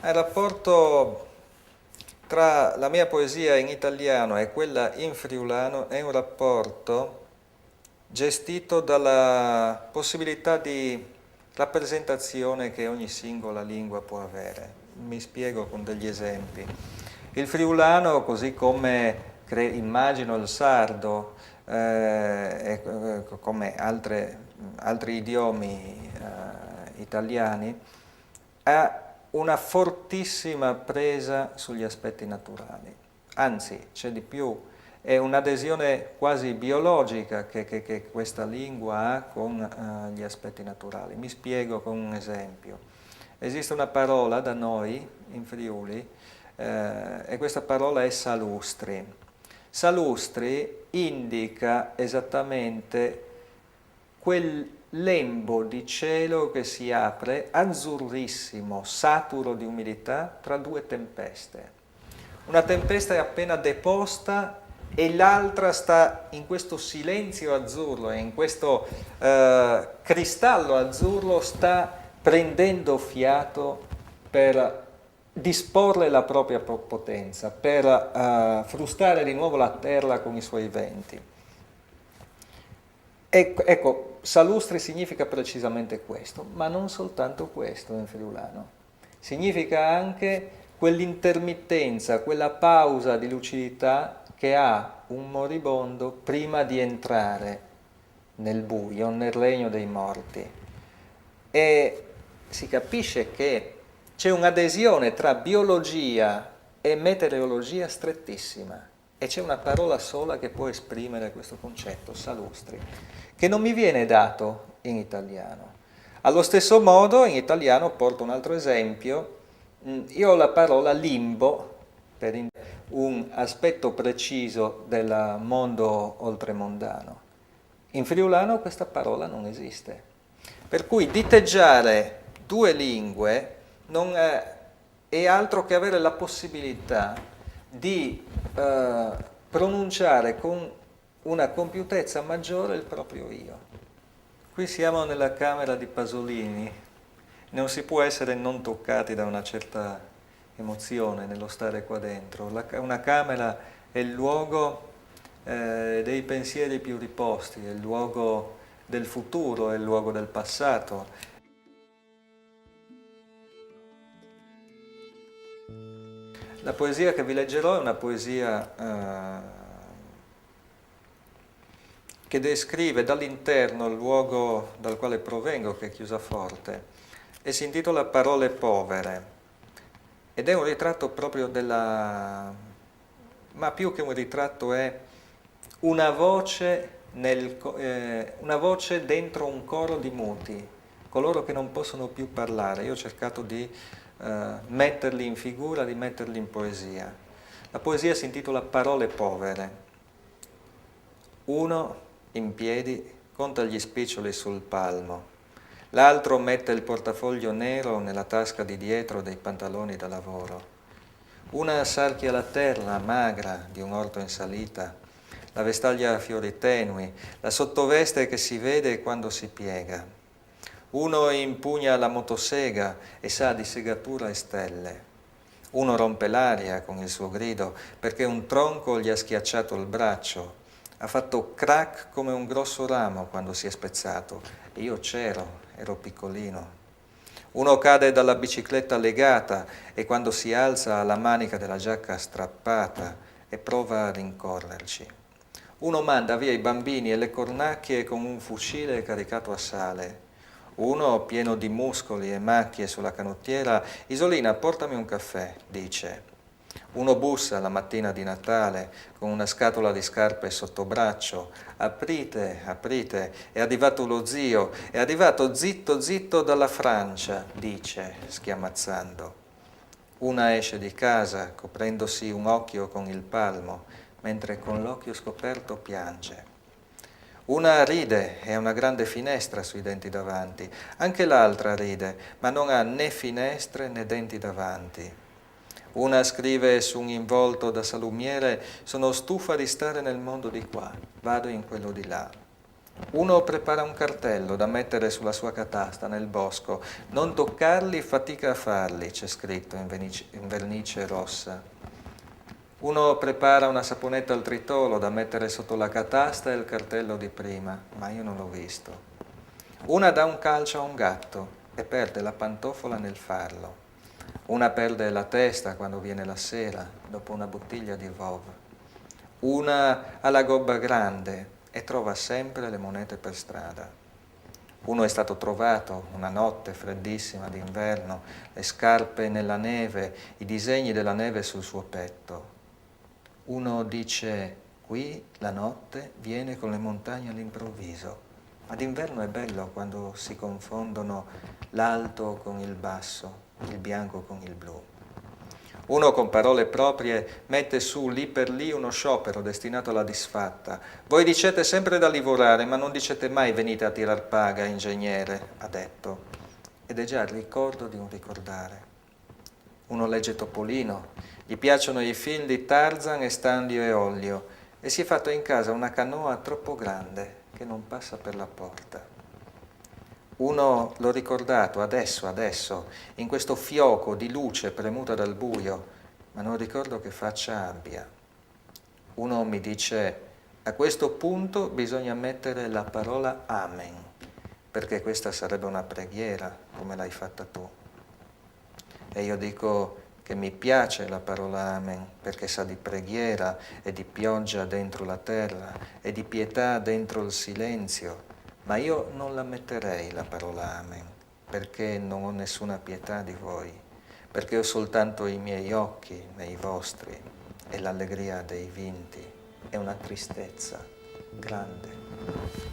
Il rapporto tra la mia poesia in italiano e quella in friulano è un rapporto gestito dalla possibilità di rappresentazione che ogni singola lingua può avere. Mi spiego con degli esempi. Il friulano, così come immagino il sardo, come altri idiomi italiani, ha una fortissima presa sugli aspetti naturali. Anzi, c'è di più, è un'adesione quasi biologica che questa lingua ha con gli aspetti naturali. Mi spiego con un esempio. Esiste una parola da noi in Friuli e questa parola è salustri. Salustri indica esattamente quel lembo di cielo che si apre, azzurrissimo, saturo di umidità, tra due tempeste. Una tempesta è appena deposta e l'altra sta in questo silenzio azzurro e in questo cristallo azzurro sta prendendo fiato per disporre la propria potenza, per frustare di nuovo la terra con i suoi venti. Ecco, salustri significa precisamente questo, ma non soltanto questo in friulano. Significa anche quell'intermittenza, quella pausa di lucidità che ha un moribondo prima di entrare nel buio, nel regno dei morti. E si capisce che c'è un'adesione tra biologia e meteorologia strettissima e c'è una parola sola che può esprimere questo concetto, salustri, che non mi viene dato in italiano. Allo stesso modo in italiano porto un altro esempio, io ho la parola limbo per un aspetto preciso del mondo oltremondano. In friulano questa parola non esiste. Per cui diteggiare due lingue non è altro che avere la possibilità di pronunciare con una compiutezza maggiore il proprio io. Qui siamo nella camera di Pasolini, non si può essere non toccati da una certa emozione nello stare qua dentro. Una camera è il luogo dei pensieri più riposti, è il luogo del futuro, è il luogo del passato. La poesia che vi leggerò è una poesia che descrive dall'interno il luogo dal quale provengo, che è Chiusaforte, e si intitola Parole povere. Ed è un ritratto proprio ma più che un ritratto è una voce, una voce dentro un coro di muti, coloro che non possono più parlare. Io ho cercato di metterli in figura, di metterli in poesia. La poesia si intitola Parole povere. Uno, in piedi, conta gli spiccioli sul palmo. L'altro mette il portafoglio nero nella tasca di dietro dei pantaloni da lavoro. Una sarchia la terra magra di un orto in salita, la vestaglia a fiori tenui, la sottoveste che si vede quando si piega. Uno impugna la motosega e sa di segatura e stelle. Uno rompe l'aria con il suo grido perché un tronco gli ha schiacciato il braccio. Ha fatto crack come un grosso ramo quando si è spezzato. E io c'ero, ero piccolino. Uno cade dalla bicicletta legata e quando si alza ha la manica della giacca strappata e prova a rincorrerci. Uno manda via i bambini e le cornacchie con un fucile caricato a sale. Uno, pieno di muscoli e macchie sulla canottiera, Isolina, portami un caffè, dice. Uno bussa la mattina di Natale con una scatola di scarpe sotto braccio. Aprite, aprite, è arrivato lo zio, è arrivato zitto zitto dalla Francia, dice, schiamazzando. Una esce di casa coprendosi un occhio con il palmo, mentre con l'occhio scoperto piange. Una ride e ha una grande finestra sui denti davanti, anche l'altra ride, ma non ha né finestre né denti davanti. Una scrive su un involto da salumiere: sono stufa di stare nel mondo di qua, vado in quello di là. Uno prepara un cartello da mettere sulla sua catasta nel bosco. Non toccarli, fatica a farli, c'è scritto in vernice rossa. Uno prepara una saponetta al tritolo da mettere sotto la catasta e il cartello di prima, ma io non l'ho visto. Una dà un calcio a un gatto e perde la pantofola nel farlo. Una perde la testa quando viene la sera, dopo una bottiglia di Vov. Una ha la gobba grande e trova sempre le monete per strada. Uno è stato trovato una notte freddissima d'inverno, le scarpe nella neve, i disegni della neve sul suo petto. Uno dice, qui la notte viene con le montagne all'improvviso. Ma d'inverno è bello quando si confondono l'alto con il basso, il bianco con il blu. Uno con parole proprie mette su lì per lì uno sciopero destinato alla disfatta. Voi dicete sempre da lavorare, ma non dicete mai venite a tirar paga, ingegnere, ha detto. Ed è già il ricordo di un ricordare. Uno legge Topolino, gli piacciono i film di Tarzan e Standio e Ollio e si è fatto in casa una canoa troppo grande che non passa per la porta. Uno l'ho ricordato adesso, in questo fioco di luce premuta dal buio, ma non ricordo che faccia abbia. Uno mi dice, a questo punto bisogna mettere la parola Amen, perché questa sarebbe una preghiera, come l'hai fatta tu. E io dico che mi piace la parola Amen, perché sa di preghiera e di pioggia dentro la terra e di pietà dentro il silenzio. Ma io non la metterei la parola Amen, perché non ho nessuna pietà di voi, perché ho soltanto i miei occhi nei vostri e l'allegria dei vinti è una tristezza grande.